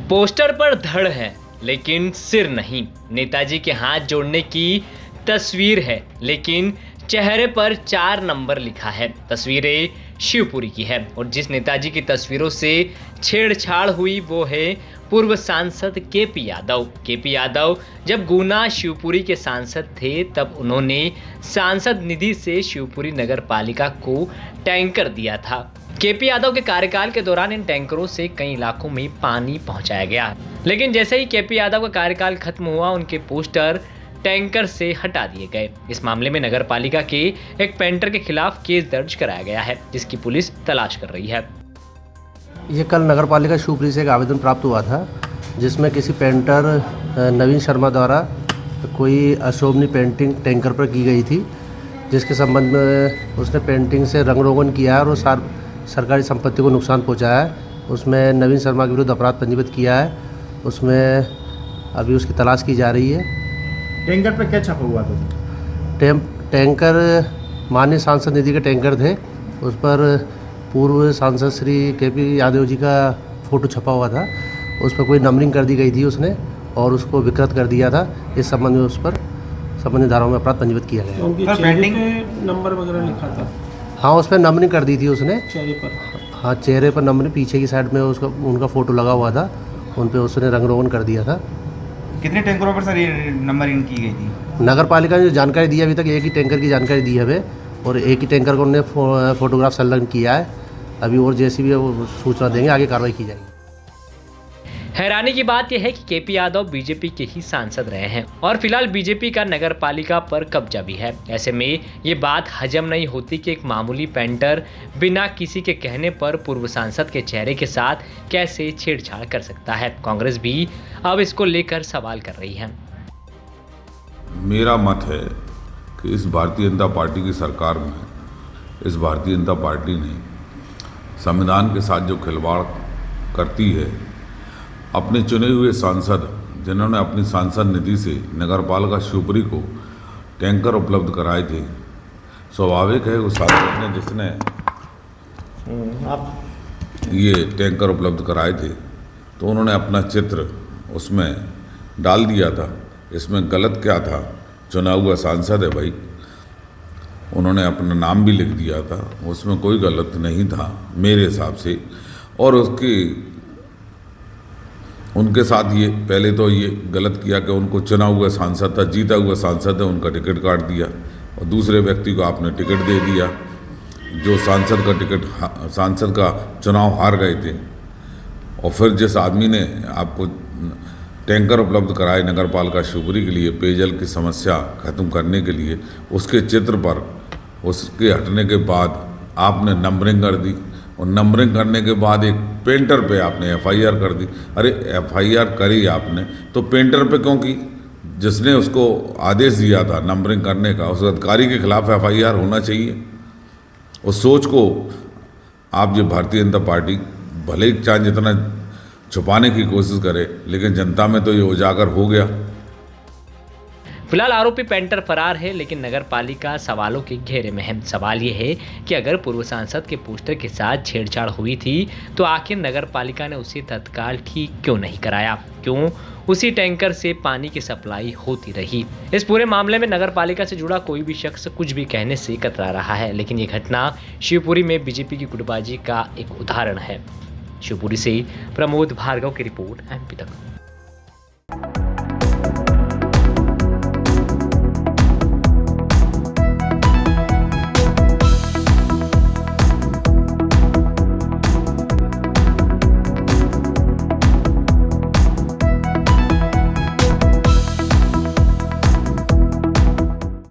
Poster पर धड़ है लेकिन सिर नहीं। नेताजी के हाथ जोड़ने की तस्वीर है लेकिन चेहरे पर 4 नंबर लिखा है। तस्वीरें शिवपुरी की है और जिस नेताजी की तस्वीरों से छेड़छाड़ हुई वो है पूर्व सांसद केपी यादव। केपी यादव जब गुना शिवपुरी के सांसद थे तब उन्होंने सांसद निधि से शिवपुरी नगर पालिका को टैंकर दिया था। केपी यादव के कार्यकाल के दौरान इन टैंकरों से कई इलाकों में पानी पहुंचाया गया, लेकिन जैसे ही केपी यादव का कार्यकाल खत्म हुआ उनके पोस्टर टैंकर से हटा दिए गए। इस मामले में नगर पालिका के एक पेंटर के खिलाफ केस दर्ज कराया गया है, जिसकी पुलिस तलाश कर रही है। ये कल नगर पालिका शिवपुरी से एक आवेदन प्राप्त हुआ था जिसमें किसी पेंटर नवीन शर्मा द्वारा कोई अशोभनीय पेंटिंग टैंकर पर की गई थी, जिसके संबंध में उसने पेंटिंग से रंग रोगन किया है और सरकारी संपत्ति को नुकसान पहुंचाया है। उसमें नवीन शर्मा के विरुद्ध अपराध पंजीबद्ध किया है। उसमें अभी उसकी तलाश की जा रही है। टैंकर पे क्या छपा हुआ था? टैंकर माननीय सांसद निधि के टैंकर थे। उस पर पूर्व सांसद श्री केपी यादव जी का फोटो छपा हुआ था। उस पर कोई नंबरिंग कर दी गई थी उसने और उसको विकृत कर दिया था। इस संबंध में उस पर संबंधित धाराओं में अपराध पंजीबद्ध किया गया। उनकी चेहरे पे नंबर वगैरह लिखा था? हाँ, उस पर नंबरिंग कर दी थी उसने चेहरे पर। हाँ, चेहरे पर नंबरिंग, पीछे की साइड में उसका उनका फ़ोटो लगा हुआ था, उन पे उसने रंग रोगन कर दिया था। कितने टैंकरों पर सर ये नंबरिंग की गई थी? नगर पालिका ने जो जानकारी दी है अभी तक एक ही टैंकर की जानकारी दी है हमें, और एक ही टैंकर को उन्होंने फोटोग्राफ संलग्न किया है। अभी और जैसी भी वो सूचना देंगे आगे कार्रवाई की जाएगी। हैरानी की बात यह है कि केपी यादव बीजेपी के ही सांसद रहे हैं और फिलहाल बीजेपी का नगर पालिका पर कब्जा भी है। ऐसे में ये बात हजम नहीं होती कि एक मामूली पेंटर बिना किसी के कहने पर पूर्व सांसद के चेहरे के साथ कैसे छेड़छाड़ कर सकता है। कांग्रेस भी अब इसको लेकर सवाल कर रही है। मेरा मत है कि इस भारतीय जनता पार्टी की सरकार में इस भारतीय जनता पार्टी ने संविधान के साथ जो खिलवाड़ करती है, अपने चुने हुए सांसद जिन्होंने अपनी सांसद निधि से नगरपालिका शिवपुरी को टैंकर उपलब्ध कराए थे, स्वाभाविक है उस सांसद ने जिसने ये टैंकर उपलब्ध कराए थे तो उन्होंने अपना चित्र उसमें डाल दिया था। इसमें गलत क्या था? चुना हुआ सांसद है भाई, उन्होंने अपना नाम भी लिख दिया था, उसमें कोई गलत नहीं था मेरे हिसाब से। और उनके साथ ये पहले तो ये गलत किया कि उनको चुना हुआ सांसद था, जीता हुआ सांसद है, उनका टिकट काट दिया और दूसरे व्यक्ति को आपने टिकट दे दिया जो सांसद का चुनाव हार गए थे। और फिर जिस आदमी ने आपको टैंकर उपलब्ध कराए नगर पालिका शिवपुरी के लिए पेयजल की समस्या खत्म करने के लिए, उसके चित्र पर उसके हटने के बाद आपने नंबरिंग कर दी और नंबरिंग करने के बाद एक पेंटर पे आपने एफआईआर कर दी। अरे एफआईआर करी आपने तो पेंटर पे क्यों की? जिसने उसको आदेश दिया था नंबरिंग करने का, उस अधिकारी के खिलाफ एफआईआर होना चाहिए। उस सोच को आप जो भारतीय जनता पार्टी भले ही चाहे जितना छुपाने की कोशिश करे, लेकिन जनता में तो ये उजागर हो गया। फिलहाल आरोपी पेंटर फरार है, लेकिन नगर पालिका सवालों के घेरे में है। सवाल ये है कि अगर पूर्व सांसद के पोस्टर के साथ छेड़छाड़ हुई थी तो आखिर नगर पालिका ने उसे तत्काल ठीक क्यों नहीं कराया? क्यों उसी टैंकर से पानी की सप्लाई होती रही? इस पूरे मामले में नगर पालिका से जुड़ा कोई भी शख्स कुछ भी कहने से कतरा रहा है, लेकिन ये घटना शिवपुरी में बीजेपी की गुटबाजी का एक उदाहरण है। शिवपुरी से प्रमोद भार्गव की रिपोर्ट, MP तक।